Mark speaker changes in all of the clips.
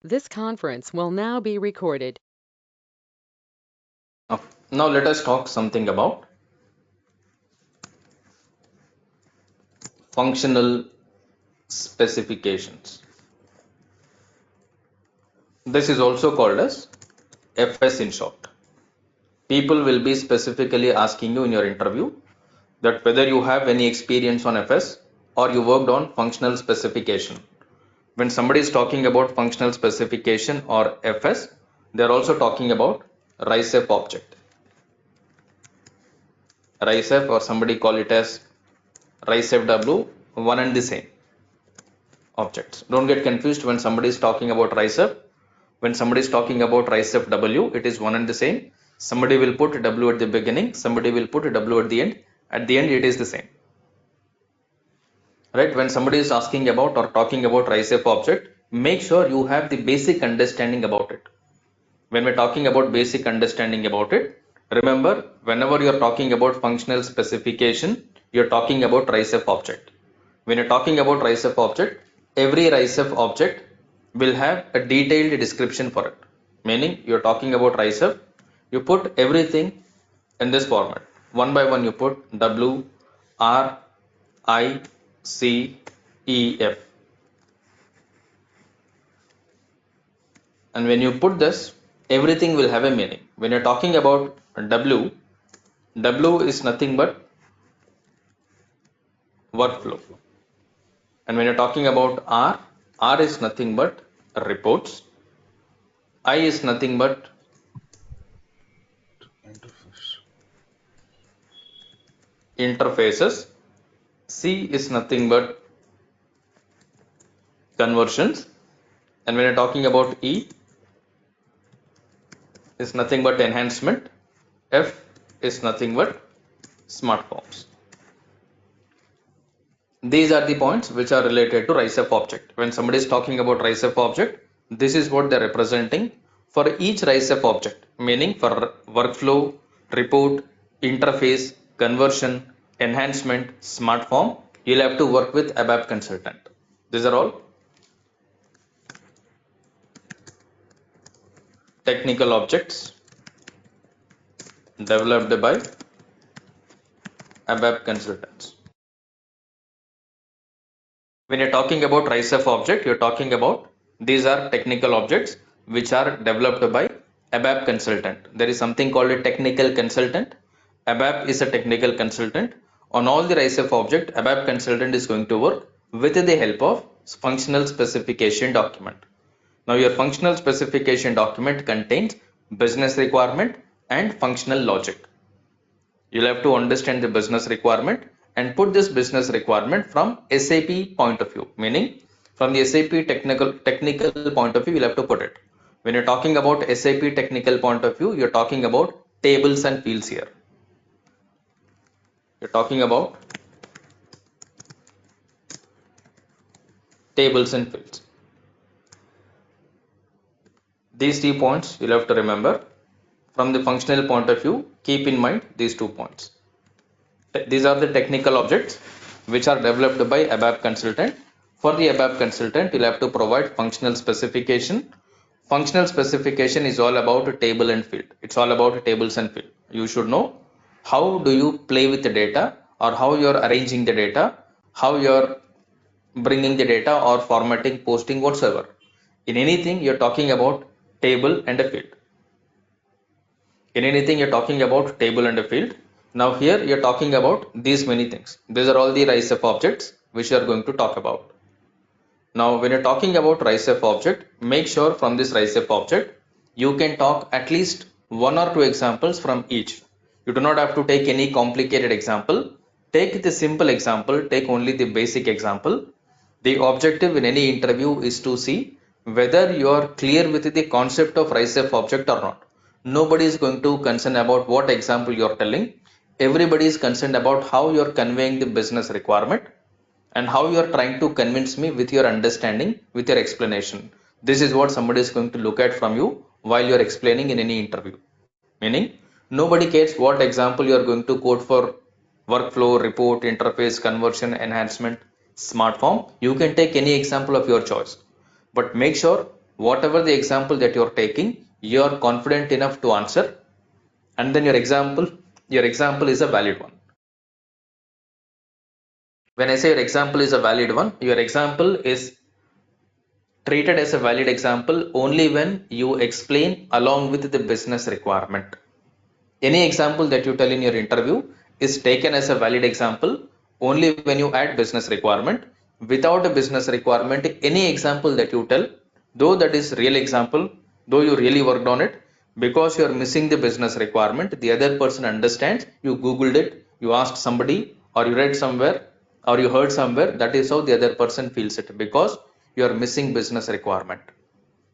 Speaker 1: This conference will now be recorded.
Speaker 2: Now let us talk something about functional specifications. This is also called as FS in short. People will be specifically asking you in your interview that whether you have any experience on FS or you worked on functional specification. When somebody is talking about functional specification or FS, they are also talking about RICEF object. RICEF, or somebody call it as RICEF W, one and the same objects. Don't get confused when somebody is talking about RICEF. When somebody is talking about RICEF W, it is one and the same. Somebody will put W at the beginning, somebody will put W at the end. At the end, it is the same. Right? When somebody is asking about or talking about RICEF object, make sure you have the basic understanding about it. When we're talking about basic understanding about it, remember, whenever you're talking about functional specification, you're talking about RICEF object. When you're talking about RICEF object, every RICEF object will have a detailed description for it. Meaning, you're talking about RICEF, you put everything in this format. One by one, you put W, R, I, C, E, F. And when you put this, everything will have a meaning. When you're talking about W, W is nothing but workflow. And when you're talking about R, R is nothing but reports. I is nothing but interfaces. C is nothing but conversions. And when you're talking about E, is nothing but enhancement. F is nothing but smart forms. These are the points which are related to RICEF object. When somebody is talking about RICEF object, this is what they're representing for each RICEF object, meaning for workflow, report, interface, conversion, enhancement, smart form, you'll have to work with ABAP consultant. These are all technical objects developed by ABAP consultants. When you're talking about RICEF object, you're talking about these are technical objects which are developed by ABAP consultant. There is something called a technical consultant. ABAP is a technical consultant. On all the RICEF object, ABAP consultant is going to work with the help of functional specification document. Now your functional specification document contains business requirement and functional logic. You'll have to understand the business requirement and put this business requirement from SAP point of view, meaning from the SAP technical point of view, you'll have to put it. When you're talking about SAP technical point of view, you're talking about tables and fields here. You're talking about tables and fields. These 3 points you'll have to remember. From the functional point of view, keep in mind these 2 points. These are the technical objects which are developed by ABAP consultant. For the ABAP consultant, you'll have to provide functional specification. Functional specification is all about table and field. It's all about tables and field. You should know how do you play with the data, or how you're arranging the data, how you're bringing the data or formatting, posting, whatsoever. In anything, you're talking about table and a field. In anything, you're talking about table and a field. Now here you're talking about these many things. These are all the RICEF objects which you are going to talk about. Now when you're talking about RICEF object, make sure from this RICEF object you can talk at least 1 or 2 examples from each. You do not have to take any complicated example. Take the simple example, take only the basic example. The objective in any interview is to see whether you are clear with the concept of RICEF object or not. Nobody is going to concern about what example you are telling. Everybody is concerned about how you are conveying the business requirement and how you are trying to convince me with your understanding, with your explanation. This is what somebody is going to look at from you while you are explaining in any interview. Meaning, nobody cares what example you are going to quote for workflow, report, interface, conversion, enhancement, smart form. You can take any example of your choice. But make sure whatever the example that you're taking, you are confident enough to answer, and then your example is a valid one. When I say your example is a valid one, your example is treated as a valid example only when you explain along with the business requirement. Any example that you tell in your interview is taken as a valid example only when you add business requirement. Without a business requirement, any example that you tell, though that is real example, though you really worked on it, because you are missing the business requirement, the other person understands, you googled it, you asked somebody, or you read somewhere, or you heard somewhere, that is how the other person feels it, because you are missing business requirement.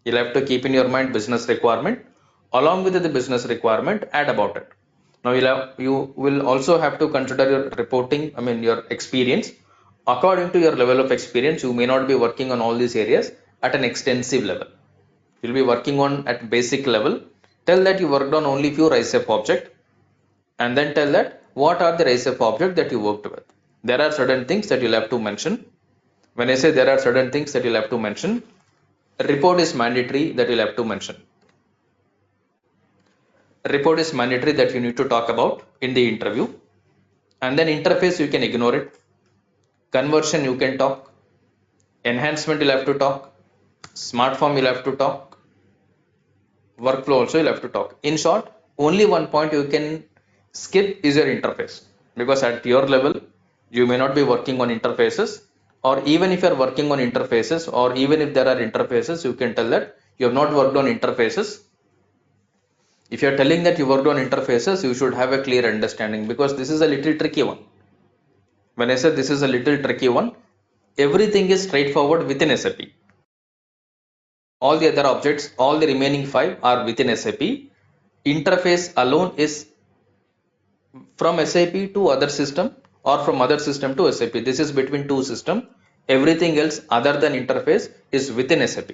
Speaker 2: You'll have to keep in your mind business requirement. Along with the business requirement, add about it. Now you will also have to consider your reporting, your experience. According to your level of experience, you may not be working on all these areas at an extensive level. You'll be working on at basic level. Tell that you worked on only few RICEF object, and then tell that what are the RICEF object that you worked with. There are certain things that you'll have to mention. When I say there are certain things that you'll have to mention, report is mandatory that you'll have to mention. Report is mandatory that you need to talk about in the interview. And then interface, you can ignore it. Conversion, you can talk. Enhancement, you'll have to talk. Smart form, you'll have to talk. Workflow also, you'll have to talk. In short, only one point you can skip is your interface, because at your level, you may not be working on interfaces, or even if you're working on interfaces, or even if there are interfaces, you can tell that you have not worked on interfaces. If you're telling that you worked on interfaces, you should have a clear understanding, because this is a little tricky one. When I say this is a little tricky one, everything is straightforward within SAP. All the other objects, all the remaining 5 are within SAP. Interface alone is from SAP to other system, or from other system to SAP. This is between two systems. Everything else other than interface is within SAP.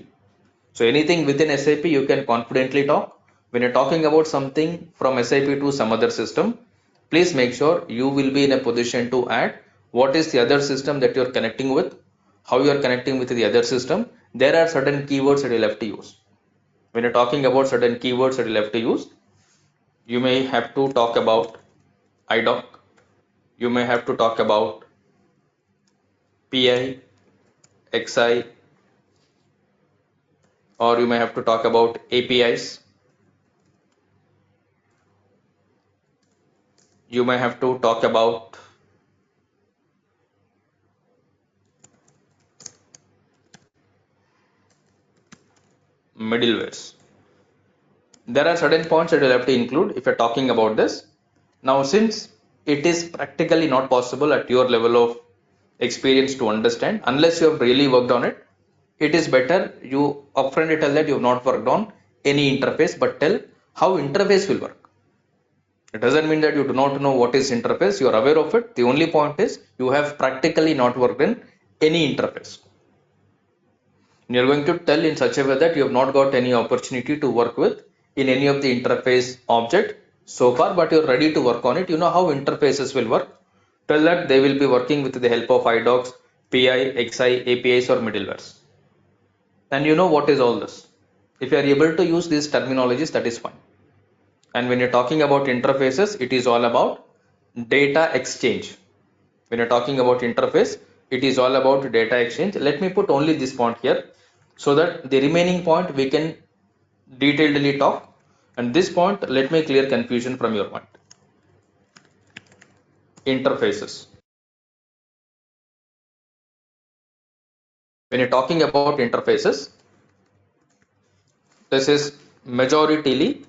Speaker 2: So anything within SAP you can confidently talk. When you're talking about something from SAP to some other system, please make sure you will be in a position to add what is the other system that you're connecting with, how you're connecting with the other system. There are certain keywords that you'll have to use. When you're talking about certain keywords that you'll have to use, you may have to talk about IDOC, you may have to talk about PI, XI, or you may have to talk about APIs. You may have to talk about middlewares. There are certain points that you'll have to include if you're talking about this. Now, since it is practically not possible at your level of experience to understand, unless you have really worked on it, it is better you upfront tell that you have not worked on any interface, but tell how interface will work. It doesn't mean that you do not know what is interface, you are aware of it. The only point is you have practically not worked in any interface. And you're going to tell in such a way that you have not got any opportunity to work with in any of the interface object so far, but you're ready to work on it. You know how interfaces will work. Tell that they will be working with the help of IDOCs, PI, XI, APIs, or middlewares. And you know what is all this. If you are able to use these terminologies, that is fine. And when you're talking about interfaces, it is all about data exchange. When you're talking about interface, it is all about data exchange. Let me put only this point here so that the remaining point we can detailedly talk. And this point, let me clear confusion from your mind. Interfaces. When you're talking about interfaces, this is majoritarily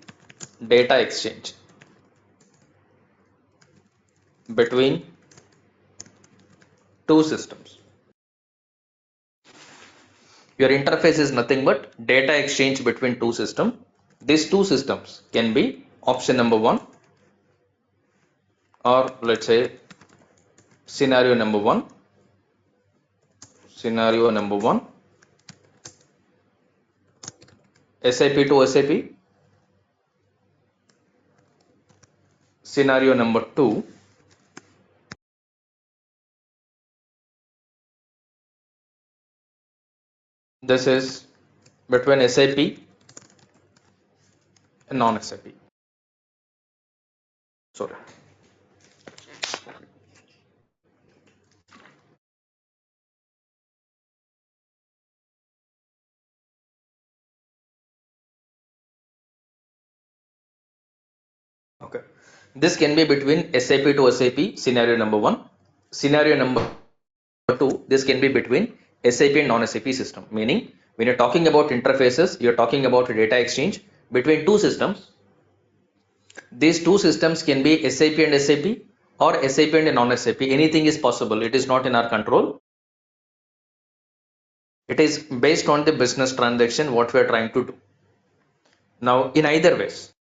Speaker 2: data exchange between two systems. Your interface is nothing but data exchange between two systems. These two systems can be option number one, or let's say scenario number one, SAP to SAP. Scenario number two, this is between SAP and non-SAP. Sorry. Okay. This can be between SAP to SAP, scenario number one. Scenario number two, this can be between SAP and non-SAP system. Meaning, when you're talking about interfaces, you're talking about data exchange between two systems. These two systems can be SAP and SAP or SAP and non-SAP. Anything is possible. It is not in our control. It is based on the business transaction, what we are trying to do. Now, in either ways,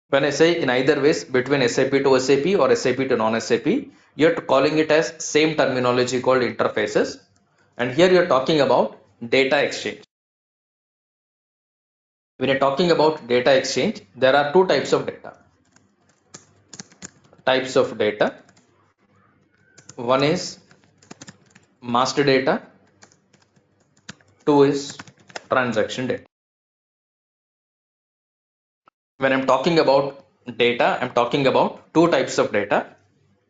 Speaker 2: when I say in either ways between SAP to SAP or SAP to non-SAP, you're calling it as same terminology called interfaces. And here you're talking about data exchange. When you're talking about data exchange, there are two types of data. One is master data, two is transaction data. When I'm talking about data, I'm talking about two types of data.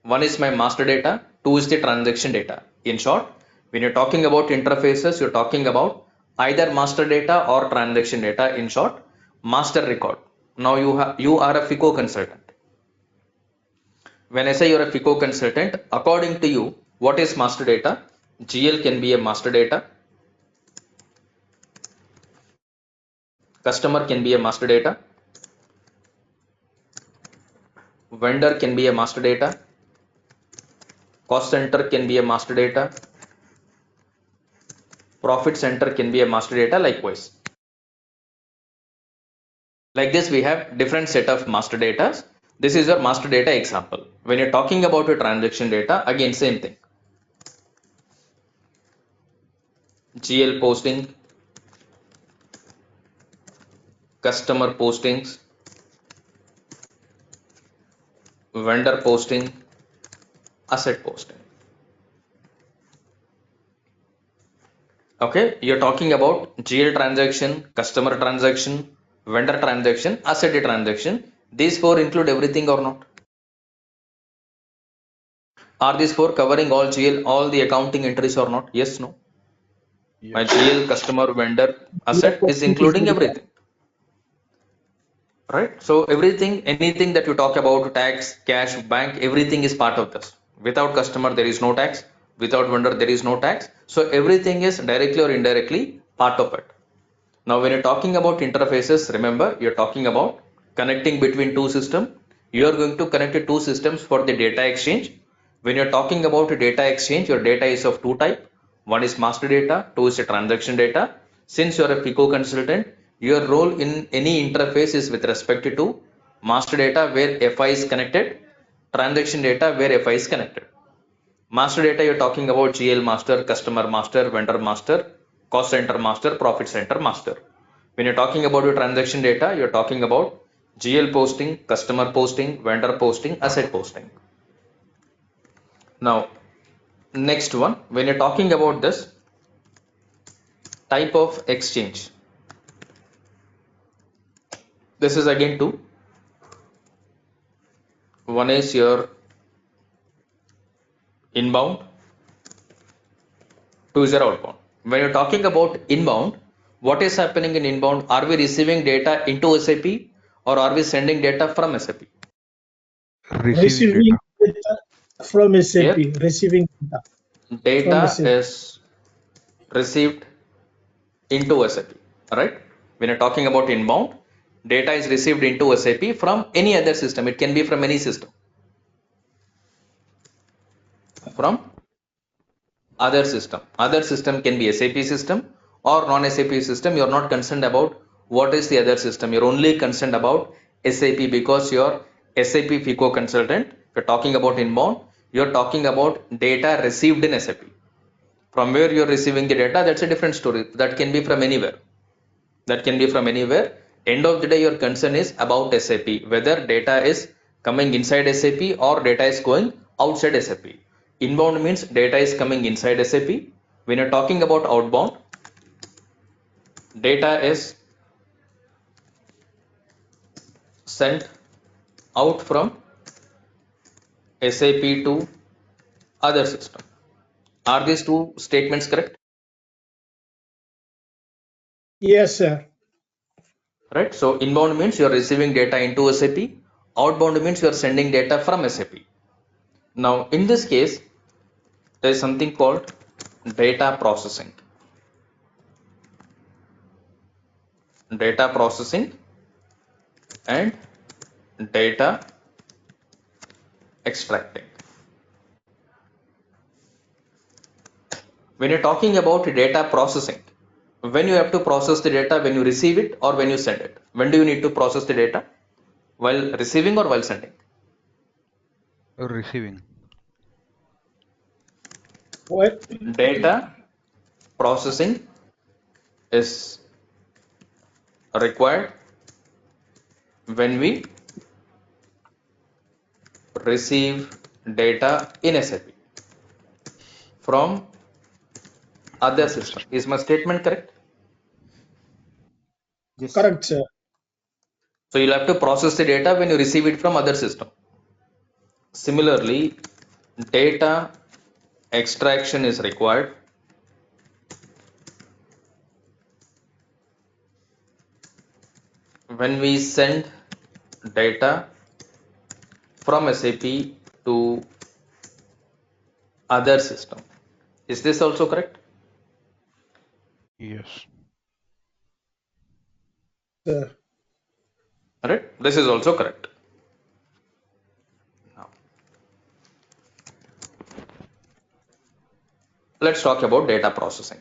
Speaker 2: One is my master data, two is the transaction data. In short, when you're talking about interfaces, you're talking about either master data or transaction data. In short, master record. Now you are a FICO consultant. When I say you're a FICO consultant, according to you, what is master data? GL can be a master data. Customer can be a master data. Vendor can be a master data. Cost center can be a master data. Profit center can be a master data likewise. Like this, we have different set of master data. This is your master data example. When you're talking about a transaction data, again, same thing. GL posting, customer postings, vendor posting, asset posting. Okay, you're talking about GL transaction, customer transaction, vendor transaction, asset transaction. These four include everything or not? Are these four covering all GL, all the accounting entries or not? Yes, no. My
Speaker 3: Yes.
Speaker 2: GL, customer, vendor, asset is including everything. Right? So everything, anything that you talk about, tax, cash, bank, everything is part of this. Without customer, there is no tax. Without vendor, there is no tax. So everything is directly or indirectly part of it. Now, when you're talking about interfaces, remember, you're talking about connecting between two systems. You're going to connect the two systems for the data exchange. When you're talking about data exchange, your data is of two types. One is master data, two is a transaction data. Since you're a FICO consultant, your role in any interface is with respect to master data where FI is connected, transaction data where FI is connected. Master data, you're talking about GL master, customer master, vendor master, cost center master, profit center master. When you're talking about your transaction data, you're talking about GL posting, customer posting, vendor posting, asset posting. Now, next one, when you're talking about this type of exchange, this is again two. One is your inbound, two is your outbound. When you're talking about inbound, what is happening in inbound? Are we receiving data into SAP or are we sending data from SAP?
Speaker 3: Receiving
Speaker 4: Receiving
Speaker 3: data.
Speaker 4: data from SAP,
Speaker 2: Here,
Speaker 4: receiving data from
Speaker 2: data
Speaker 4: SAP.
Speaker 2: is received into SAP, right? When you're talking about inbound, data is received into SAP from any other system. It can be from any system. From other system. Other system can be SAP system or non-SAP system. You're not concerned about what is the other system. You're only concerned about SAP because you're SAP FICO consultant. If you're talking about inbound, you're talking about data received in SAP. From where you're receiving the data, that's a different story. That can be from anywhere. That can be from anywhere. End of the day, your concern is about SAP, whether data is coming inside SAP or data is going outside SAP. Inbound means data is coming inside SAP. When you're talking about outbound, Data is sent out from SAP to other system. Are these two statements correct?
Speaker 4: Yes, sir.
Speaker 2: Right. So inbound means you are receiving data into SAP. Outbound means you are sending data from SAP. Now in this case, there is something called data processing. Data processing and data extracting. When you're talking about data processing, when you have to process the data, when you receive it or when you send it, when do you need to process the data? While receiving or while sending?
Speaker 3: Receiving.
Speaker 4: What?
Speaker 2: Data processing is required when we receive data in SAP from other
Speaker 3: Other
Speaker 2: system.
Speaker 3: system.
Speaker 2: Is my statement correct?
Speaker 3: Yes.
Speaker 4: Correct, sir.
Speaker 2: So you'll have to process the data when you receive it from other system. Similarly, data extraction is required when we send data from SAP to other system. Is this also correct?
Speaker 3: Yes.
Speaker 4: Sir.
Speaker 2: Right? This is also correct. Now, let's talk about data processing.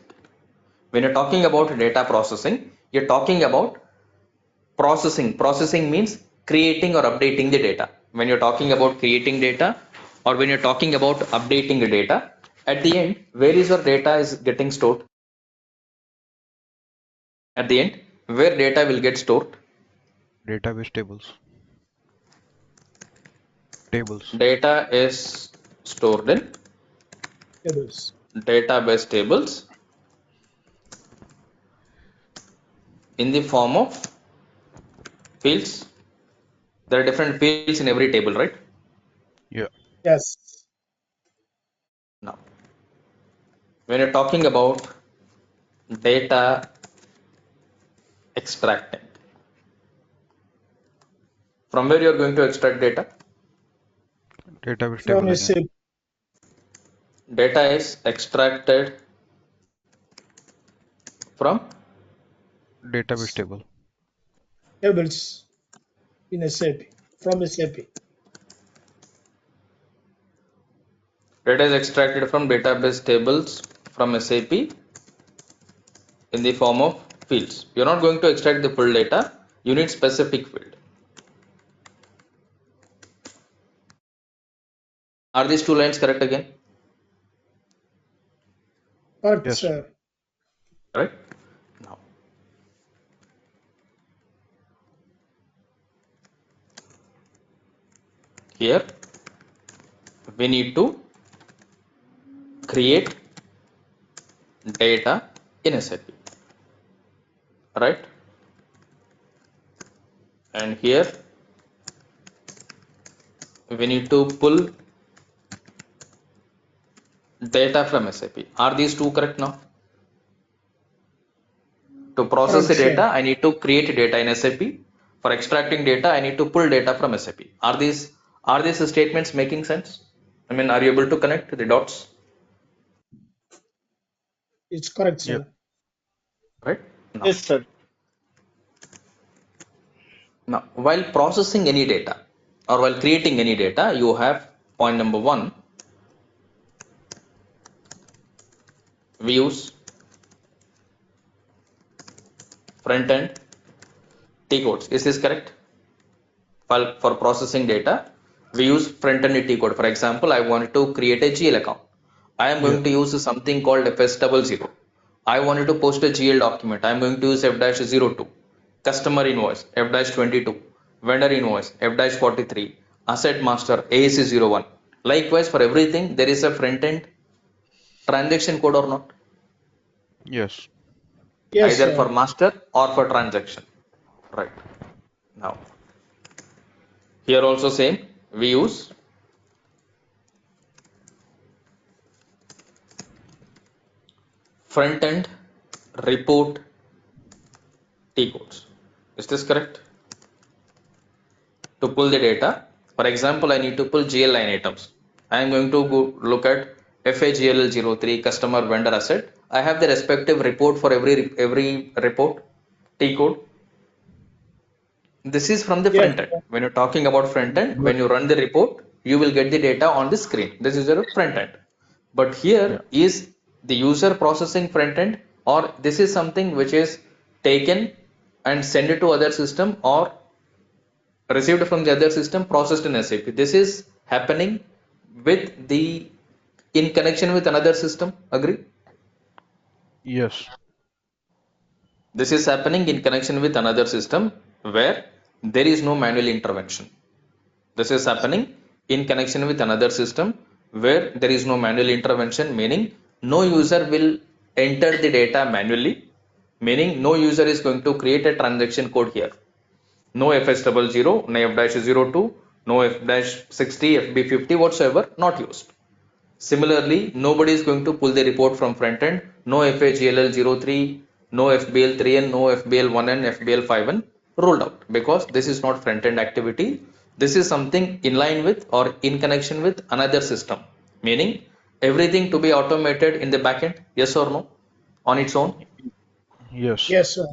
Speaker 2: When you're talking about data processing, you're talking about processing. Processing means creating or updating the data. When you're talking about creating data or when you're talking about updating the data, at the end, where is your data is getting stored? At the end, where data will get stored?
Speaker 3: Database tables. Tables.
Speaker 2: Data is stored in
Speaker 4: Tables.
Speaker 2: database tables in the form of fields. There are different fields in every table, right?
Speaker 3: Yeah.
Speaker 4: Yes.
Speaker 2: Now, when you're talking about data extracting, from where you're going to extract data?
Speaker 3: Database
Speaker 4: From
Speaker 3: table again.
Speaker 4: SAP.
Speaker 2: Data is extracted from
Speaker 3: Database table.
Speaker 4: Tables in SAP. From SAP.
Speaker 2: data is extracted from database tables from SAP in the form of fields. You're not going to extract the full data. You need specific field. Are these two lines correct again?
Speaker 4: Correct,
Speaker 3: Yes.
Speaker 4: sir.
Speaker 2: Right? Now, here we need to create data in SAP. Right? And here we need to pull data from SAP. Are these two correct now? To process
Speaker 4: Correct,
Speaker 2: the
Speaker 4: sir.
Speaker 2: data, I need to create data in SAP. For extracting data, I need to pull data from SAP. Are these statements making sense? I mean, are you able to connect the dots?
Speaker 4: It's correct,
Speaker 3: Yeah.
Speaker 4: sir.
Speaker 2: Right? Now,
Speaker 5: Yes, sir.
Speaker 2: now while processing any data or while creating any data, you have point number one, we use front end T codes. Is this correct? For processing data, we use front end T code. For example, I want to create a GL account. I am
Speaker 3: Yeah.
Speaker 2: going to use something called FS00. I wanted to post a GL document. I am going to use F-02. Customer invoice F-22. Vendor invoice F-43. Asset master AAC01. Likewise, for everything, there is a front end transaction code or not?
Speaker 3: Yes.
Speaker 4: Yes,
Speaker 2: either for
Speaker 4: sir.
Speaker 2: master or for transaction. Right. Now, here also same, we use front end report T codes. Is this correct? To pull the data, for example, I need to pull GL line items. I am going to go look at FAGLL03 customer vendor asset. I have the respective report for every report T code. This is from the
Speaker 4: Yes,
Speaker 2: front end.
Speaker 4: sir.
Speaker 2: When you're talking about front end,
Speaker 3: But
Speaker 2: when you run the report, you will get the data on the screen. This is your front end. But
Speaker 3: yeah,
Speaker 2: here is the user processing front end, or this is something which is taken and send it to other system or received from the other system processed in SAP. This is happening with the in connection with another system. Agree?
Speaker 3: yes,
Speaker 2: This is happening in connection with another system where there is no manual intervention. This is happening in connection with another system where there is no manual intervention, meaning no user will enter the data manually, meaning no user is going to create a transaction code here. No FS00, no F-02, no F-60, FB50 whatsoever, not used. Similarly, nobody is going to pull the report from front end. No FAGLL03, no FBL3N, no FBL1N, FBL5N rolled out because this is not front end activity. This is something in line with or in connection with another system, meaning everything to be automated in the backend. Yes or no? On its own.
Speaker 3: yes,
Speaker 4: Yes, sir.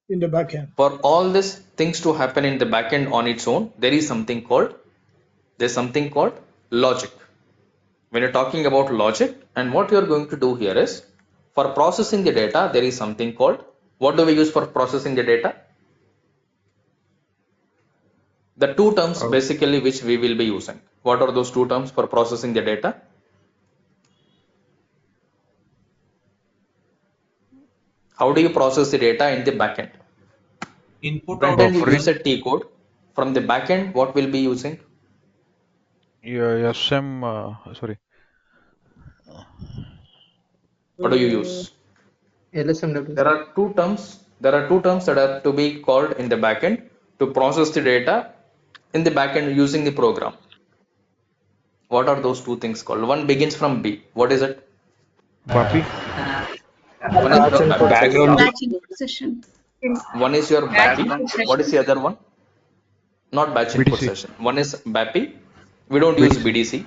Speaker 4: In the backend.
Speaker 2: For all these things to happen in the backend on its own, there's something called logic. When you're talking about logic, and what you're going to do here is for processing the data, there is something called, what do we use for processing the data? The two terms
Speaker 3: uh,
Speaker 2: basically which we will be using. What are those two terms for processing the data? How do you process the data in the backend?
Speaker 5: Input
Speaker 2: Front end you
Speaker 5: output.
Speaker 3: buffering,
Speaker 2: use a T code. From the backend, what will be using?
Speaker 3: yeah, SM, sorry,
Speaker 2: What do you
Speaker 4: Uh,
Speaker 2: use?
Speaker 6: LSMW,
Speaker 2: There
Speaker 6: sir.
Speaker 2: are two terms. There are two terms that are to be called in the backend to process the data in the backend using the program. What are those two things called? One begins from B. What is it?
Speaker 3: BAPI,
Speaker 5: Uh,
Speaker 2: One is
Speaker 6: Batch
Speaker 2: your
Speaker 6: input
Speaker 2: BAPI.
Speaker 6: session.
Speaker 5: Background.
Speaker 7: Batch input session.
Speaker 2: One is your
Speaker 7: Batch
Speaker 2: BAPI.
Speaker 7: input
Speaker 5: Background.
Speaker 2: What is
Speaker 7: session.
Speaker 2: the other one? Not batch input
Speaker 3: BDC,
Speaker 2: session. One is BAPI. We don't use
Speaker 3: BDC,
Speaker 2: BDC.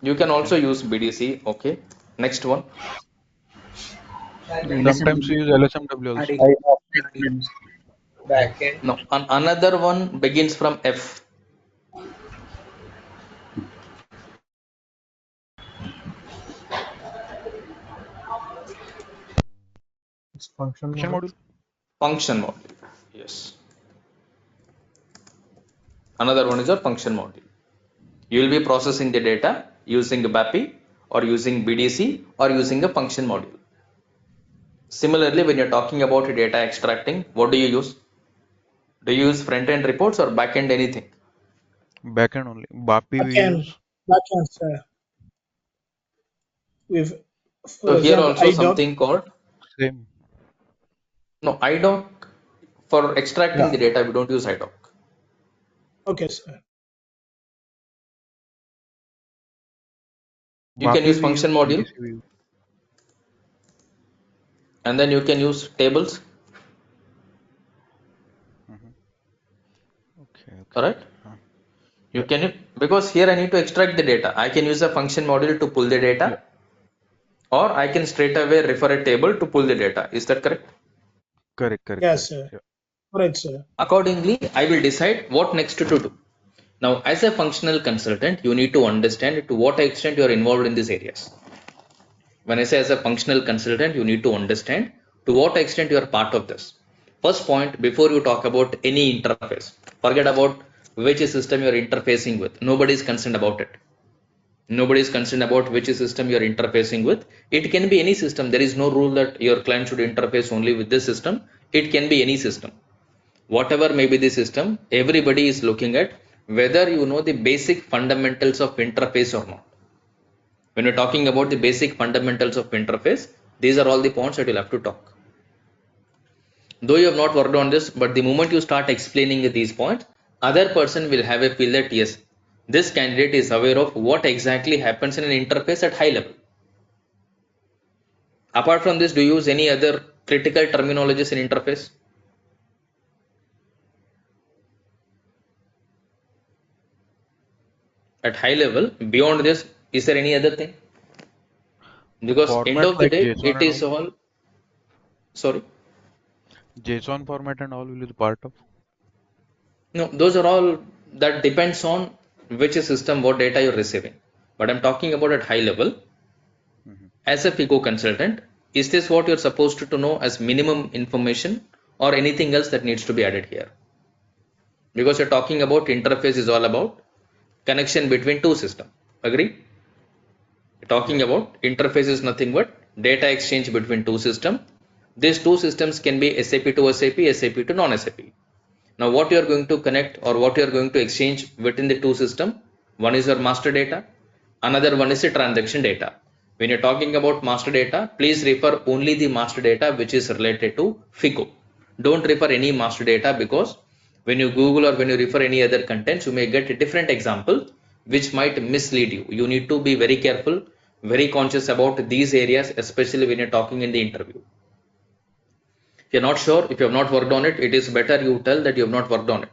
Speaker 2: You can
Speaker 3: okay.
Speaker 2: also use BDC. Okay. Next one.
Speaker 3: Sometimes we
Speaker 5: LSMW.
Speaker 3: use LSMW also.
Speaker 5: Backend.
Speaker 2: No. Another one begins from F.
Speaker 6: It's function
Speaker 3: Function
Speaker 6: model.
Speaker 3: module,
Speaker 2: Function module. Yes. Another one is your function module. You will be processing the data using BAPI or using BDC or using a function module. Similarly, when you're talking about data extracting, what do you use? Do you use front end reports or back end anything?
Speaker 3: backend only. BAPI we
Speaker 4: backend.
Speaker 3: use,
Speaker 4: Backend, sir. With,
Speaker 2: So
Speaker 4: for
Speaker 2: here
Speaker 4: example,
Speaker 2: also
Speaker 4: iDoc.
Speaker 2: something called,
Speaker 3: same.
Speaker 2: no, IDOC for extracting
Speaker 4: Yeah.
Speaker 2: the data, we don't use IDOC.
Speaker 4: Okay, sir.
Speaker 2: You can
Speaker 3: BAPI
Speaker 2: use
Speaker 3: we use,
Speaker 2: function module
Speaker 3: BDC we use.
Speaker 2: and then you can use tables,
Speaker 3: Mhm. Okay, okay.
Speaker 2: alright?
Speaker 3: Uh,
Speaker 2: You
Speaker 3: yeah,
Speaker 2: can, because here I need to extract the data. I can use a function module to pull the
Speaker 3: yeah,
Speaker 2: data or I can straight away refer a table to pull the data. Is that correct?
Speaker 3: correct, correct,
Speaker 4: Yes,
Speaker 3: correct.
Speaker 4: sir.
Speaker 3: Yeah,
Speaker 4: Correct, sir.
Speaker 2: Accordingly, I will decide what next to do. Now, as a functional consultant, you need to understand to what extent you are involved in these areas. When I say as a functional consultant, you need to understand to what extent you are part of this. First point, before you talk about any interface, forget about which system you are interfacing with. Nobody is concerned about it. Nobody is concerned about which system you are interfacing with. It can be any system. There is no rule that your client should interface only with this system. It can be any system. Whatever may be the system, everybody is looking at whether you know the basic fundamentals of interface or not. When we're talking about the basic fundamentals of interface, these are all the points that you'll have to talk. Though you have not worked on this, but the moment you start explaining these points, other person will have a feel that yes, this candidate is aware of what exactly happens in an interface at high level. Apart from this, do you use any other critical terminologies in interface? At high level, beyond this, is there any other thing? Because end
Speaker 3: Format
Speaker 2: of the
Speaker 3: like
Speaker 2: day,
Speaker 3: JSON
Speaker 2: it
Speaker 3: and
Speaker 2: is
Speaker 3: all.
Speaker 2: all, sorry,
Speaker 3: JSON format and all will be part of.
Speaker 2: no, those are all, that depends on which system, what data you're receiving. But I'm talking about at high level.
Speaker 3: Mhm.
Speaker 2: As a FICO consultant, is this what you're supposed to know as minimum information or anything else that needs to be added here? Because you're talking about interface is all about connection between two systems. Agree? Talking
Speaker 3: Yeah.
Speaker 2: about interface is nothing but data exchange between two systems. These two systems can be SAP to SAP, SAP to non-SAP. Now what you are going to connect or what you are going to exchange within the two systems, one is your master data, another one is the transaction data. When you're talking about master data, please refer only the master data which is related to FICO. Don't refer any master data, because when you Google or when you refer any other contents, you may get a different example which might mislead you. You need to be very careful, very conscious about these areas, especially when you're talking in the interview. If you're not sure, if you have not worked on it, it is better you tell that you have not worked on it.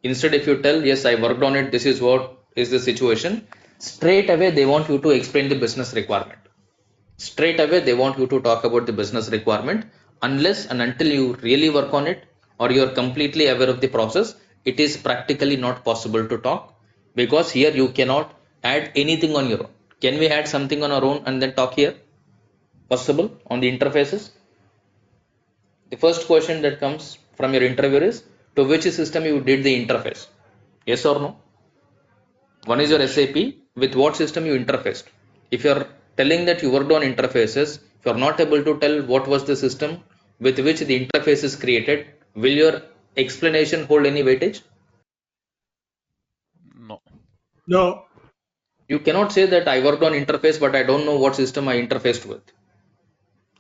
Speaker 2: Instead, if you tell, yes, I worked on it, this is what is the situation, straight away they want you to explain the business requirement. Straight away they want you to talk about the business requirement. Unless and until you really work on it or you are completely aware of the process, it is practically not possible to talk, because here you cannot add anything on your own. Can we add something on our own and then talk here? Possible on the interfaces? The first question that comes from your interviewer is, to which system you did the interface? Yes or no? One is your
Speaker 3: Yes.
Speaker 2: SAP, with what system you interfaced. If you are telling that you worked on interfaces, if you are not able to tell what was the system with which the interface is created, will your explanation hold any weightage?
Speaker 3: No.
Speaker 4: No.
Speaker 2: You cannot say that I worked on interface but I don't know what system I interfaced with.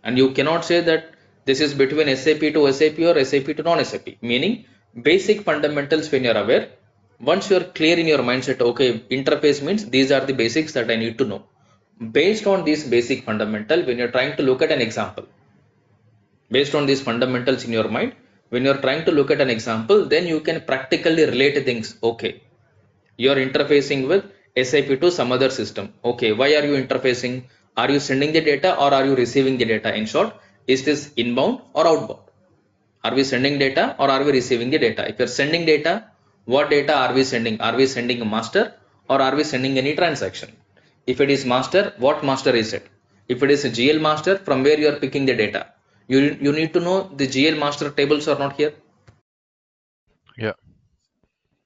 Speaker 2: And you cannot say that this is between SAP to SAP or SAP to non-SAP. Meaning, basic fundamentals when you're aware, once you're clear in your mindset, okay, interface means these are the basics that I need to know. Based on these basic fundamental, when you're trying to look at an example, based on these fundamentals in your mind, when you're trying to look at an example, then you can practically relate things. Okay, you're interfacing with SAP to some other system. Okay, why are you interfacing? Are you sending the data or are you receiving the data? In short, is this inbound or outbound? Are we sending data or are we receiving the data? If you're sending data, what data are we sending? Are we sending a master or are we sending any transaction? If it is master, what master is it? If it is a GL master, from where you are picking the data? You need to know the GL master tables are not here.
Speaker 3: Yeah.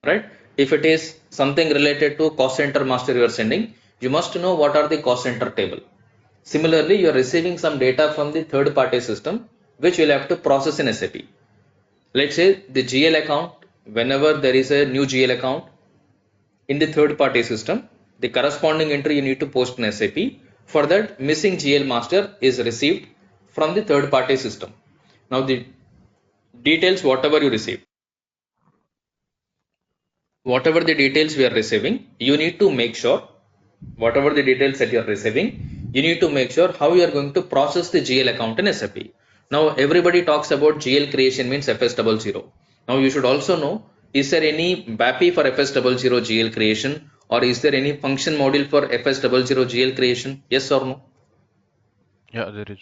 Speaker 2: Right? If it is something related to cost center master you are sending, you must know what are the cost center table. Similarly, you are receiving some data from the third party system, which you will have to process in SAP. Let's say the GL account, whenever there is a new GL account in the third party system, the corresponding entry you need to post in SAP. For that, missing GL master is received from the third party system. Now the details, whatever you receive, whatever the details we are receiving, you need to make sure, whatever the details that you are receiving, you need to make sure how you are going to process the GL account in SAP. Now everybody talks about GL creation means FS00. Now you should also know, is there any BAPI for FS00 GL creation, or is there any function module for FS00 GL creation? Yes or no?
Speaker 3: Yeah, there is.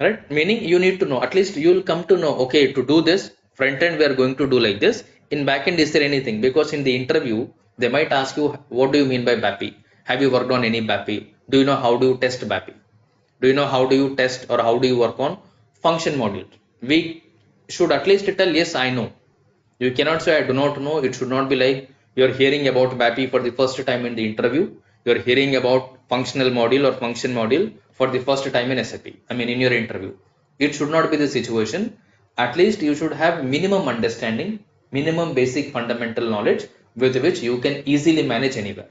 Speaker 2: Right? Meaning you need to know, at least you will come to know, okay, to do this front end we are going to do like this. In backend, is there anything? Because in the interview they might ask you, what do you mean by BAPI? Have you worked on any BAPI? Do you know how do you test BAPI? Do you know how do you test or how do you work on function modules? We should at least tell, yes, I know. You cannot say I do not know. It should not be like you're hearing about BAPI for the first time in the interview. You're hearing about functional module or function module for the first time in SAP. I mean, in your interview. It should not be the situation. At least you should have minimum understanding, minimum basic fundamental knowledge with which you can easily manage anywhere.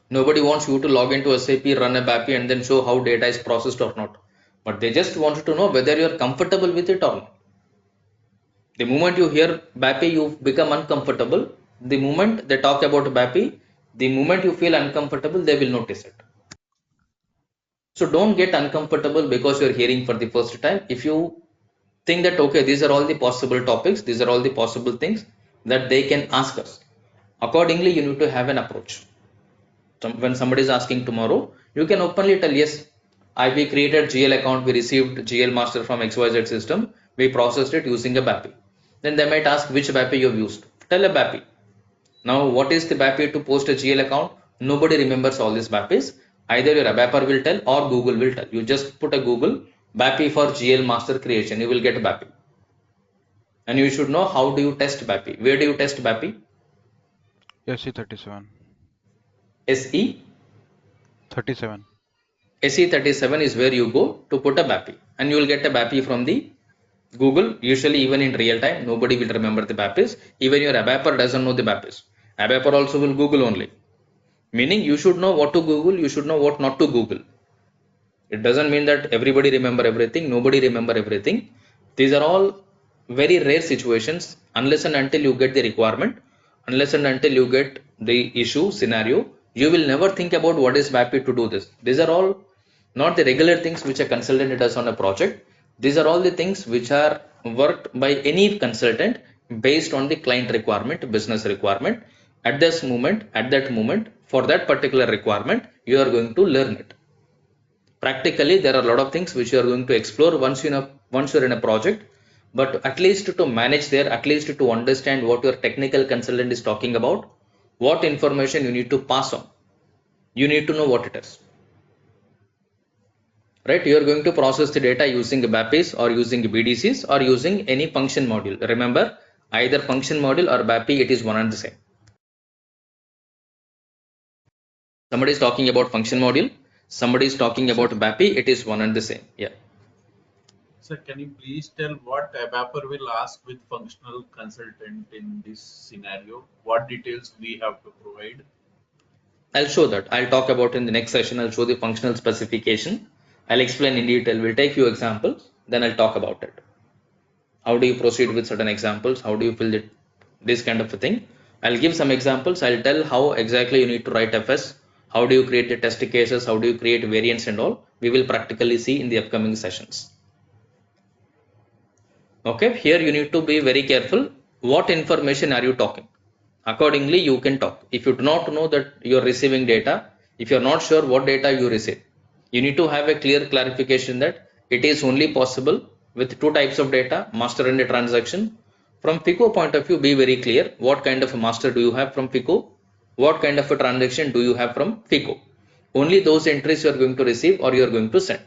Speaker 2: Nobody wants you to log into SAP, run a BAPI, and then show how data is processed or not. but they just wanted to know whether you are comfortable with it or not. The moment you hear BAPI, you become uncomfortable. The moment they talk about BAPI, the moment you feel uncomfortable, they will notice it. So don't get uncomfortable because you're hearing for the first time. If you think that, okay, these are all the possible topics, these are all the possible things that they can ask us. Accordingly, you need to have an approach. When somebody is asking tomorrow, you can openly tell, yes, we created GL account, we received GL master from XYZ system, we processed it using a BAPI. Then they might ask which BAPI you've used. Tell a BAPI. Now, what is the BAPI to post a GL account? Nobody remembers all these BAPIs. Either your ABAPer will tell or Google will tell. You just put a Google BAPI for GL master creation, you will get BAPI. And you should know how do you test BAPI. Where do you test BAPI?
Speaker 3: SE37.
Speaker 2: SE
Speaker 3: 37.
Speaker 2: SE37 is where you go to put a BAPI, and you will get a BAPI from the Google. Usually, even in real time, nobody will remember the BAPIs. Even your ABAPer doesn't know the BAPIs. ABAPer also will Google only. Meaning, you should know what to Google, you should know what not to Google. It doesn't mean that everybody remember everything, nobody remember everything. These are all very rare situations unless and until you get the requirement, unless and until you get the issue scenario, you will never think about what is BAPI to do this. These are all not the regular things which a consultant does on a project. These are all the things which are worked by any consultant based on the client requirement, business requirement. At this moment, at that moment, for that particular requirement, you are going to learn it. Practically, there are a lot of things which you are going to explore once you're in a project, but at least to manage there, at least to understand what your technical consultant is talking about, what information you need to pass on, you need to know what it is. Right? You are going to process the data using BAPIs or using BDCs or using any function module. Remember, either function module or BAPI, it is one and the same. Somebody is talking about function module, somebody is talking about BAPI, it is one and the same. Yeah.
Speaker 5: Sir, can you please tell what ABAPer will ask with functional consultant in this scenario? What details we have to provide?
Speaker 2: I'll show that. I'll talk about in the next session. I'll show the functional specification. I'll explain in detail. We'll take few examples, then I'll talk about it. How do you proceed with certain examples? How do you fill it? This kind of a thing. I'll give some examples. I'll tell how exactly you need to write FS. How do you create the test cases? How do you create variants and all? We will practically see in the upcoming sessions. Okay, here you need to be very careful. What information are you talking? Accordingly, you can talk. If you do not know that you are receiving data, if you are not sure what data you receive, you need to have a clear clarification that it is only possible with two types of data, master and a transaction. From FICO point of view, be very clear what kind of a master do you have from FICO, what kind of a transaction do you have from FICO. Only those entries you are going to receive or you are going to send.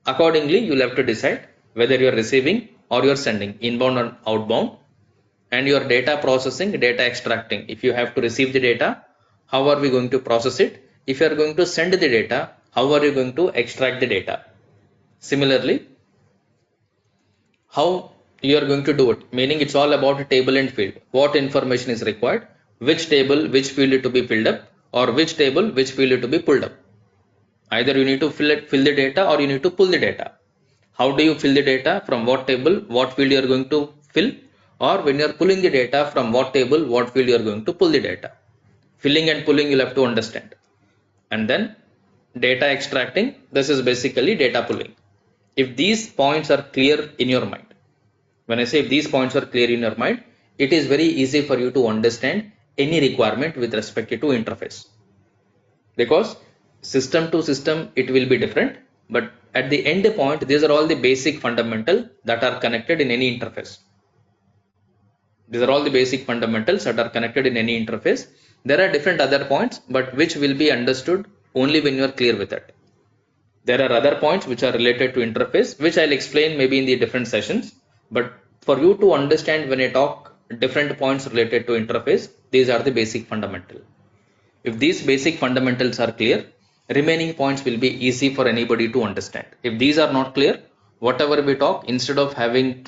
Speaker 2: Accordingly, you will have to decide whether you are receiving or you are sending, inbound or outbound. And your data processing, data extracting. If you have to receive the data, how are we going to process it? If you are going to send the data, how are you going to extract the data? Similarly, how you are going to do it, meaning it's all about table and field. What information is required, which table, which field to be filled up, or which table, which field to be pulled up. Either you need to fill the data or you need to pull the data. How do you fill the data? From what table, what field you are going to fill? Or when you are pulling the data, from what table, what field you are going to pull the data. Filling and pulling you'll have to understand. And then data extracting, this is basically data pulling. If these points are clear in your mind, when I say if these points are clear in your mind, it is very easy for you to understand any requirement with respect to interface. Because system to system it will be different, but at the end point these are all the basic fundamental that are connected in any interface. These are all the basic fundamentals that are connected in any interface. There are different other points, but which will be understood only when you are clear with it. There are other points which are related to interface, which I'll explain maybe in the different sessions. But for you to understand when I talk different points related to interface, these are the basic fundamental. If these basic fundamentals are clear, remaining points will be easy for anybody to understand. If these are not clear, whatever we talk, instead of having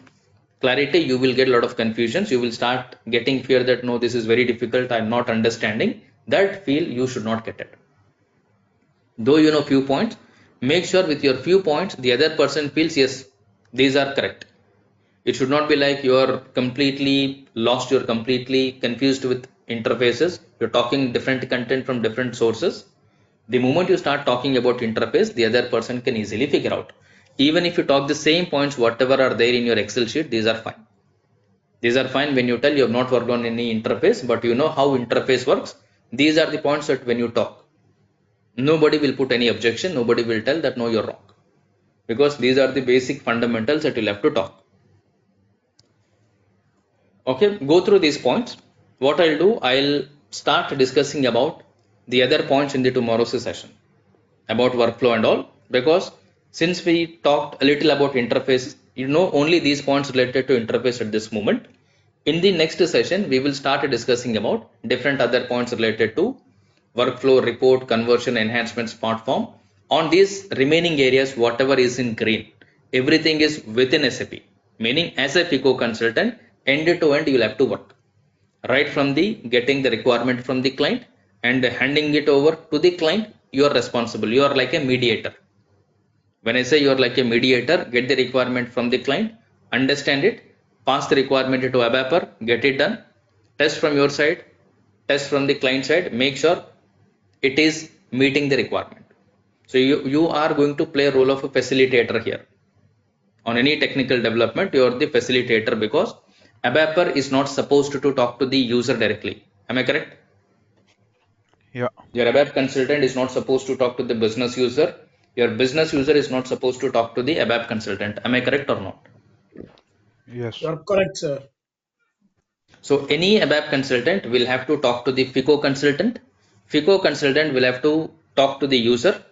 Speaker 2: clarity, you will get a lot of confusions. You will start getting fear that no, this is very difficult, I'm not understanding. That feel you should not get it. Though you know few points, make sure with your few points the other person feels yes, these are correct. It should not be like you are completely lost, you're completely confused with interfaces, you're talking different content from different sources. The moment you start talking about interface, the other person can easily figure out. Even if you talk the same points, whatever are there in your Excel sheet, these are fine. These are fine when you tell you have not worked on any interface, but you know how interface works. These are the points that when you talk, nobody will put any objection, nobody will tell that no, you're wrong. Because these are the basic fundamentals that you'll have to talk. Okay, go through these points. What I'll do, I'll start discussing about the other points in the tomorrow's session about workflow and all, because since we talked a little about interface, you know only these points related to interface at this moment. In the next session, we will start discussing about different other points related to workflow, report, conversion, enhancement, smart form. On these remaining areas, whatever is in green, everything is within SAP, meaning as a FICO consultant, end to end, you'll have to work right from the getting the requirement from the client and handing it over to the client. You are responsible. You are like a mediator. When I say you are like a mediator, get the requirement from the client, understand it, pass the requirement to ABAPer, get it done, test from your side, test from the client side, make sure it is meeting the requirement. So you are going to play a role of a facilitator here. On any technical development, you are the facilitator, because ABAPer is not supposed to talk to the user directly. Am I correct?
Speaker 3: Yeah.
Speaker 2: Your ABAP consultant is not supposed to talk to the business user. Your business user is not supposed to talk to the ABAP consultant. Am I correct or not?
Speaker 3: Yes.
Speaker 4: You are correct, sir.
Speaker 2: So any ABAP consultant will have to talk to the FICO consultant. FICO consultant will have to talk to the user.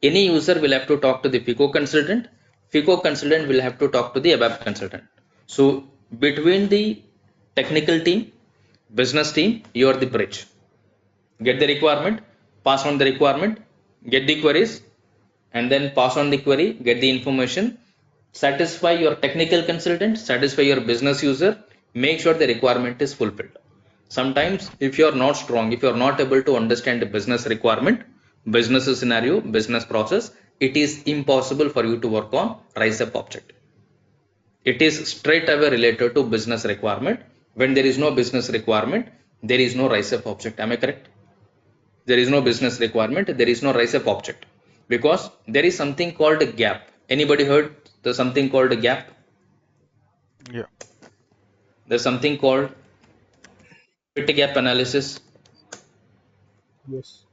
Speaker 2: Any user will have to talk to the FICO consultant. FICO consultant will have to talk to the ABAP consultant. So between the technical team, business team, you are the bridge. Get the requirement, pass on the requirement, get the queries, and then pass on the query, get the information, satisfy your technical consultant, satisfy your business user, make sure the requirement is fulfilled. Sometimes if you are not strong, if you are not able to understand the business requirement, business scenario, business process, it is impossible for you to work on RICEF object. It is straight away related to business requirement. When there is no business requirement, there is no RICEF object. Am I correct? There is no business requirement, there is no RICEF object, because there is something called a gap. Anybody heard there's something called a gap?
Speaker 3: Yeah.
Speaker 2: There's something called fit gap analysis.
Speaker 6: Yes.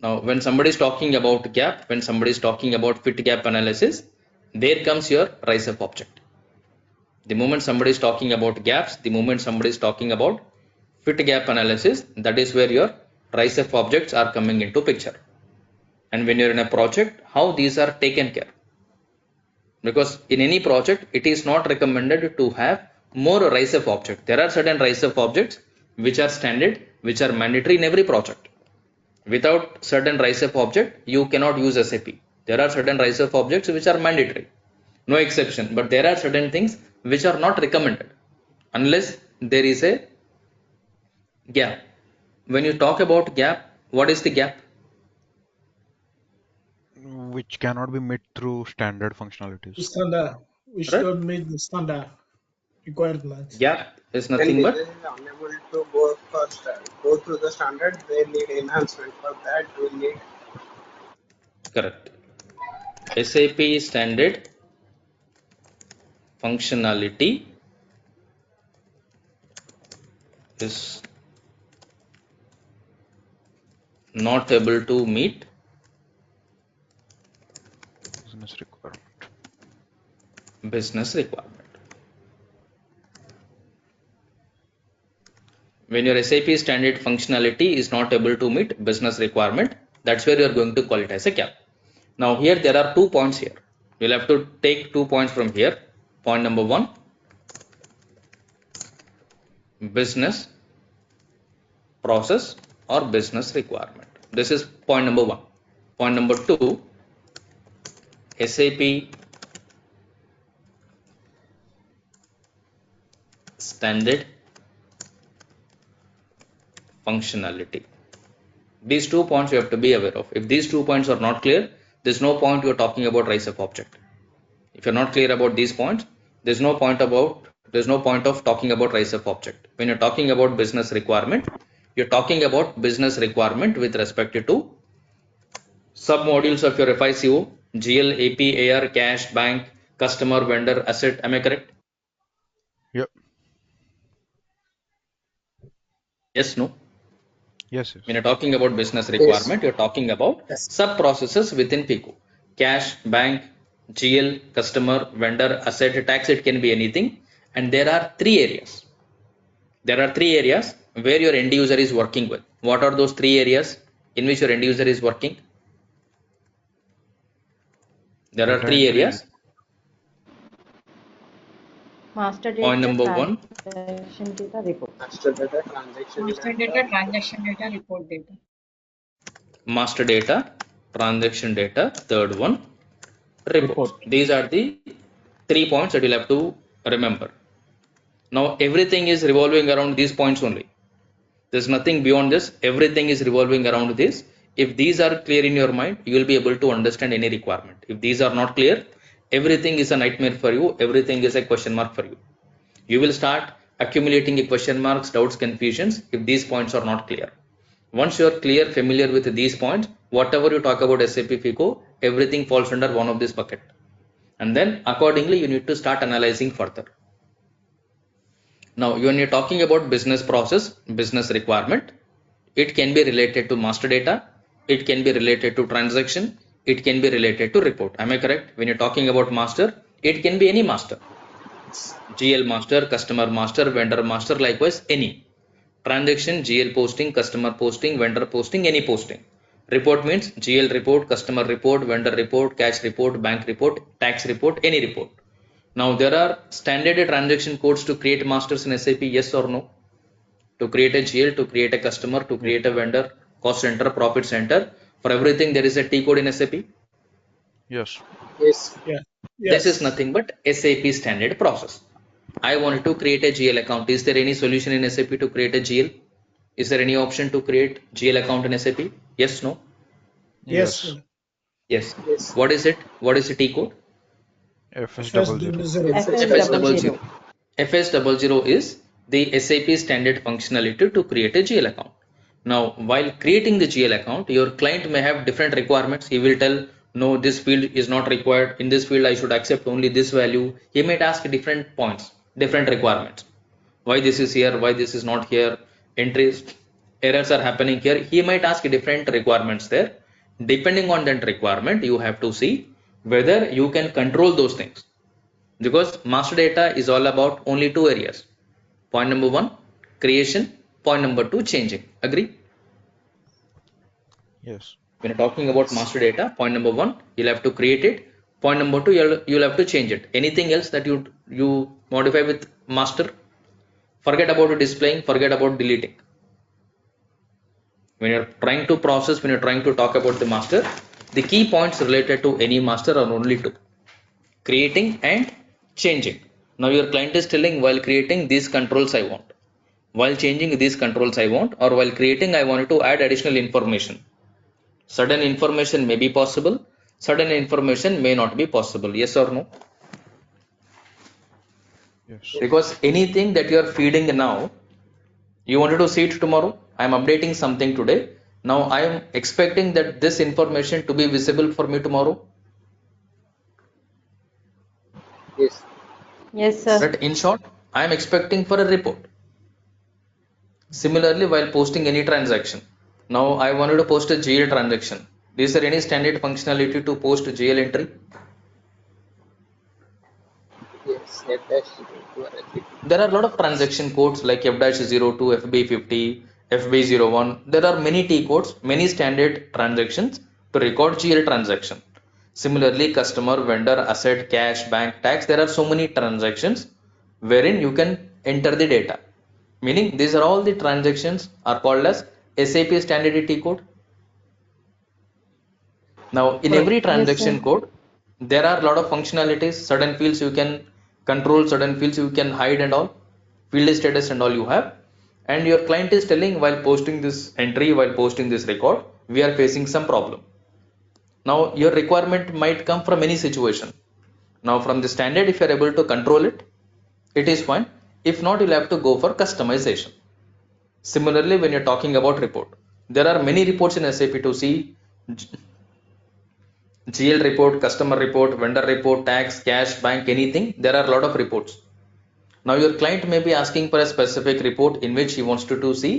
Speaker 2: Now, when somebody is talking about gap, when somebody is talking about fit gap analysis, there comes your RICEF object. The moment somebody is talking about gaps, the moment somebody is talking about fit gap analysis, that is where your RICEF objects are coming into picture. And when you're in a project, how these are taken care. Because in any project, it is not recommended to have more RICEF object. There are certain RICEF objects which are standard, which are mandatory in every project. Without certain RICEF object, you cannot use SAP. There are certain RICEF objects which are mandatory, no exception. But there are certain things which are not recommended unless there is a gap. When you talk about gap, what is the gap?
Speaker 3: Which cannot be met through standard functionalities.
Speaker 4: Standard. We
Speaker 2: Right?
Speaker 4: should meet the standard requirements.
Speaker 2: Gap is
Speaker 7: When
Speaker 2: nothing
Speaker 7: business
Speaker 2: but
Speaker 7: is unable to go through the standard, they need enhancement. For that, we need
Speaker 2: correct. SAP standard functionality is not able to meet
Speaker 3: Business requirement.
Speaker 2: business requirement. When your SAP standard functionality is not able to meet business requirement, that's where you're going to call it as a gap. Now here there are 2 points here. You'll have to take 2 points from here. Point number 1, business process or business requirement. This is point number 1. Point number 2, SAP standard functionality. These 2 points you have to be aware of. If these 2 points are not clear, there's no point you're talking about RICEF object. If you're not clear about these points, there's no point of talking about RICEF object. When you're talking about business requirement, you're talking about business requirement with respect to sub-modules of your FICO, GL, AP, AR, cash, bank, customer, vendor, asset. Am I correct?
Speaker 3: Yep.
Speaker 2: Yes, no?
Speaker 3: Yes.
Speaker 2: When you're talking about business
Speaker 7: Yes.
Speaker 2: requirement, you're talking about
Speaker 7: Yes.
Speaker 2: sub-processes within FICO. Cash, bank, GL, customer, vendor, asset, tax, it can be anything. And there are 3 areas. There are 3 areas where your end user is working with. What are those 3 areas in which your end user is working? There are
Speaker 3: Data
Speaker 2: 3
Speaker 3: entry.
Speaker 2: areas.
Speaker 8: Master
Speaker 2: Point
Speaker 8: data,
Speaker 2: number 1,
Speaker 8: transaction data, report.
Speaker 7: Master data, transaction
Speaker 9: Master
Speaker 7: data,
Speaker 9: data, transaction data, report data.
Speaker 2: master data, transaction data. Third one, reports.
Speaker 6: Report.
Speaker 2: These are the 3 points that you'll have to remember. Now everything is revolving around these points only. There's nothing beyond this. Everything is revolving around this. If these are clear in your mind, you will be able to understand any requirement. If these are not clear, everything is a nightmare for you. Everything is a question mark for you. You will start accumulating question marks, doubts, confusions if these points are not clear. Once you are clear, familiar with these points, whatever you talk about SAP FICO, everything falls under one of this bucket. And then accordingly, you need to start analyzing further. Now, when you're talking about business process, business requirement, it can be related to master data, it can be related to transaction, it can be related to report. Am I correct? When you're talking about master, it can be any master. GL master, customer master, vendor master, likewise any. Transaction, GL posting, customer posting, vendor posting, any posting. Report means GL report, customer report, vendor report, cash report, bank report, tax report, any report. Now there are standard transaction codes to create masters in SAP, yes or no? To create a GL, to create a customer, to create a vendor, cost center, profit center. For everything there is a T code in SAP.
Speaker 3: Yes.
Speaker 7: Yes.
Speaker 4: Yeah.
Speaker 2: This is
Speaker 4: Yes.
Speaker 2: nothing but SAP standard process. I wanted to create a GL account. Is there any solution in SAP to create a GL? Is there any option to create GL account in SAP? Yes, no?
Speaker 4: Yes.
Speaker 3: Yes.
Speaker 2: Yes.
Speaker 7: Yes.
Speaker 2: What is it? What is the T code?
Speaker 3: FS00.
Speaker 4: FS00.
Speaker 2: FS00. FS00 is the SAP standard functionality to create a GL account. Now, while creating the GL account, your client may have different requirements. He will tell, no, this field is not required. In this field, I should accept only this value. He might ask different points, different requirements. Why this is here, why this is not here, entries, errors are happening here. He might ask different requirements there. Depending on that requirement, you have to see whether you can control those things. Because master data is all about only 2 areas. Point number 1, creation. Point number 2, changing. Agree?
Speaker 3: Yes.
Speaker 2: When you're talking about master data, point number 1, you'll have to create it. Point number 2, you'll have to change it. Anything else that you modify with master, forget about displaying, forget about deleting. When you're trying to process, when you're trying to talk about the master, the key points related to any master are only 2. Creating and changing. Now your client is telling, while creating these controls I want, while changing these controls I want, or while creating I wanted to add additional information. Certain information may be possible, certain information may not be possible. Yes or no?
Speaker 3: Yes.
Speaker 2: Because anything that you are feeding now, you wanted to see it tomorrow. I am updating something today. Now I am expecting that this information to be visible for me tomorrow.
Speaker 7: Yes.
Speaker 8: Yes, sir.
Speaker 2: But in short, I am expecting for a report. Similarly, while posting any transaction, now I wanted to post a GL transaction. Is there any standard functionality to post GL entry?
Speaker 7: Yes. You are right.
Speaker 2: There are a lot of transaction codes like F-02, FB50, FB01. There are many T codes, many standard transactions to record GL transaction. Similarly, customer, vendor, asset, cash, bank, tax. There are so many transactions wherein you can enter the data. Meaning these are all the transactions are called as SAP standard T code. Now in every
Speaker 8: Yes, sir.
Speaker 2: transaction code, there are a lot of functionalities. Certain fields you can control, certain fields you can hide and all. Field status and all you have. and your client is telling while posting this entry, while posting this record, we are facing some problem. Now your requirement might come from any situation. Now from the standard, if you are able to control it, it is fine. If not, you'll have to go for customization. Similarly, when you're talking about report, there are many reports in SAP to see: GL report, customer report, vendor report, tax, cash, bank, anything. There are a lot of reports. Now your client may be asking for a specific report in which he wants to see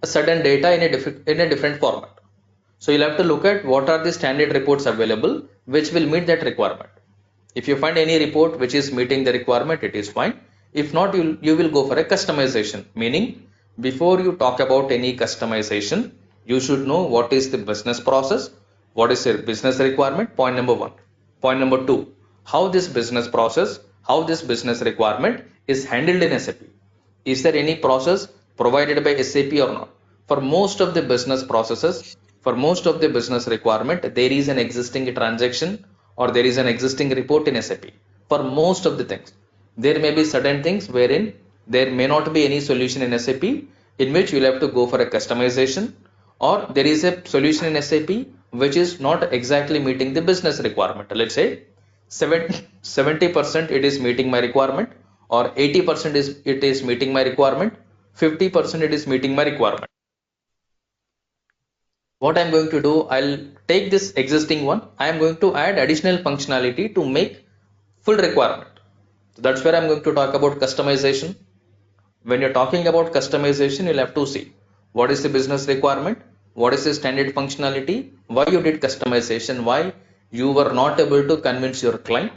Speaker 2: a certain data in a different format. So you'll have to look at what are the standard reports available which will meet that requirement. If you find any report which is meeting the requirement, it is fine. If not, you will go for a customization, meaning before you talk about any customization, you should know what is the business process, what is the business requirement, point number one. Point number two, how this business process, how this business requirement is handled in SAP. Is there any process provided by SAP or not? For most of the business processes, for most of the business requirement, there is an existing transaction or there is an existing report in SAP. For most of the things, there may be certain things wherein there may not be any solution in SAP, in which you'll have to go for a customization, or there is a solution in SAP which is not exactly meeting the business requirement. Let's say 70% it is meeting my requirement, or 80% it is meeting my requirement, 50% it is meeting my requirement. What I'm going to do, I'll take this existing one, I am going to add additional functionality to make full requirement. So that's where I'm going to talk about customization. When you're talking about customization, you'll have to see what is the business requirement, what is the standard functionality, why you did customization, why you were not able to convince your client,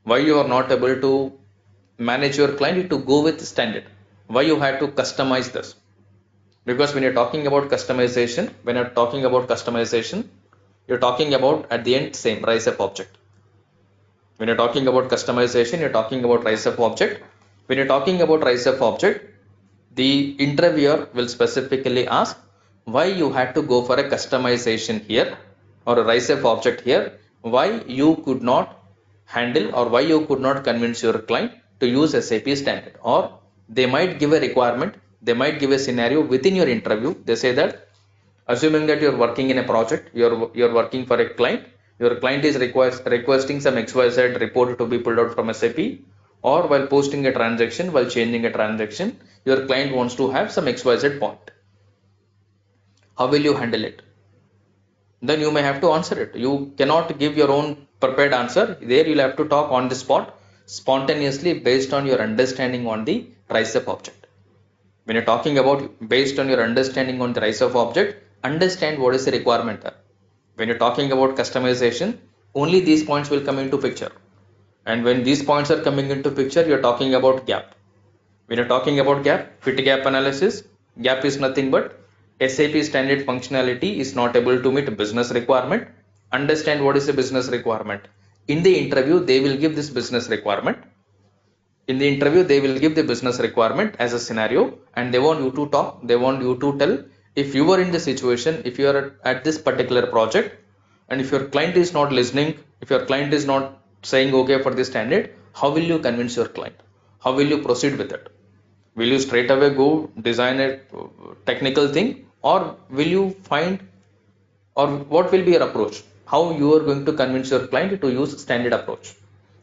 Speaker 2: why you are not able to manage your client to go with standard, why you had to customize this. Because when you're talking about customization, you're talking about at the end same RICEF object. When you're talking about customization, you're talking about RICEF object. When you're talking about RICEF object, the interviewer will specifically ask why you had to go for a customization here or a RICEF object here, why you could not handle or why you could not convince your client to use SAP standard. Or they might give a requirement, they might give a scenario within your interview. They say that, assuming that you're working in a project, you're working for a client, your client is requesting some XYZ report to be pulled out from SAP, or while posting a transaction, while changing a transaction, your client wants to have some XYZ point. How will you handle it? Then you may have to answer it. You cannot give your own prepared answer. There you'll have to talk on the spot, spontaneously, based on your understanding on the RICEF object. When you're talking about based on your understanding on the RICEF object, understand what is the requirement there. When you're talking about customization, only these points will come into picture. And when these points are coming into picture, you're talking about gap. When you're talking about gap, fit gap analysis, gap is nothing but SAP standard functionality is not able to meet business requirement. Understand what is the business requirement. In the interview, they will give this business requirement. In the interview, they will give the business requirement as a scenario, and they want you to talk, they want you to tell if you were in the situation, if you are at this particular project, and if your client is not listening, if your client is not saying okay for this standard, how will you convince your client? How will you proceed with it? Will you straight away go design a technical thing, or will you find, or what will be your approach? How you are going to convince your client to use standard approach?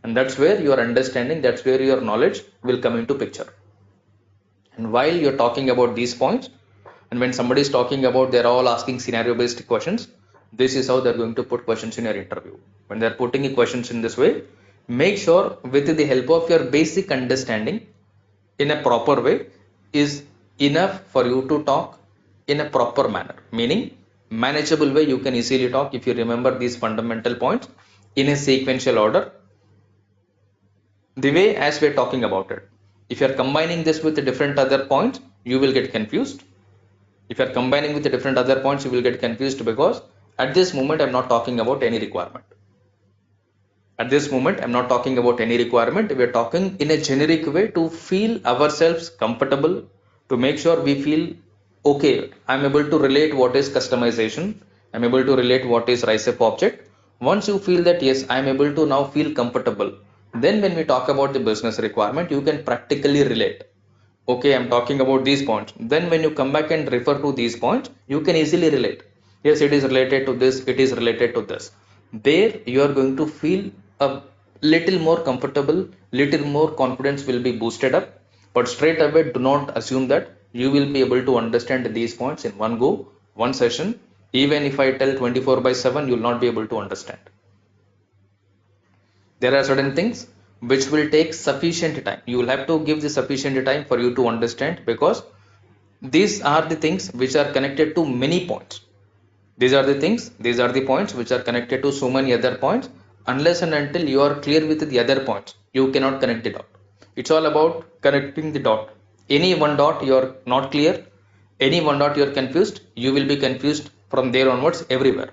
Speaker 2: And that's where your understanding, that's where your knowledge will come into picture. And while you're talking about these points, and when somebody is talking about they're all asking scenario based questions, this is how they're going to put questions in your interview. When they're putting questions in this way, make sure with the help of your basic understanding in a proper way is enough for you to talk in a proper manner, meaning manageable way. You can easily talk if you remember these fundamental points in a sequential order, the way as we're talking about it. If you're combining this with the different other points, you will get confused. If you're combining with the different other points, you will get confused, because at this moment I'm not talking about any requirement. At this moment I'm not talking about any requirement. We're talking in a generic way to feel ourselves comfortable, to make sure we feel okay, I'm able to relate what is customization, I'm able to relate what is RICEF object. Once you feel that yes, I'm able to now feel comfortable, then when we talk about the business requirement, you can practically relate. okay, I'm talking about these points, then when you come back and refer to these points, you can easily relate. Yes, it is related to this, it is related to this. There you are going to feel a little more comfortable, little more confidence will be boosted up. But straight away, do not assume that you will be able to understand these points in one go, one session. Even if I tell 24/7, you will not be able to understand. There are certain things which will take sufficient time. You will have to give the sufficient time for you to understand, because these are the things which are connected to many points. These are the things, these are the points which are connected to so many other points. Unless and until you are clear with the other points, you cannot connect the dot. It's all about connecting the dot. Any one dot you are not clear, any one dot you are confused, you will be confused from there onwards everywhere.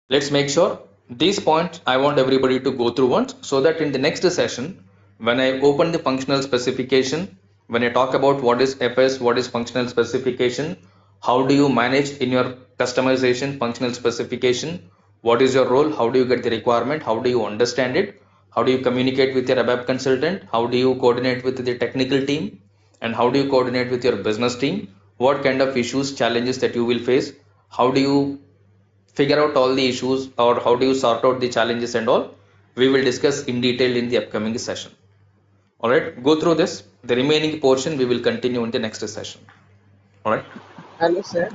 Speaker 2: Let's make sure these points I want everybody to go through once, so that in the next session, when I open the functional specification, when I talk about what is FS, what is functional specification, how do you manage in your customization functional specification, what is your role, how do you get the requirement, how do you understand it, how do you communicate with your ABAP consultant, how do you coordinate with the technical team, and how do you coordinate with your business team, what kind of issues, challenges that you will face, how do you figure out all the issues, or how do you sort out the challenges and all, we will discuss in detail in the upcoming session. All right, go through this. The remaining portion we will continue in the next session. All right.
Speaker 7: Hello, sir.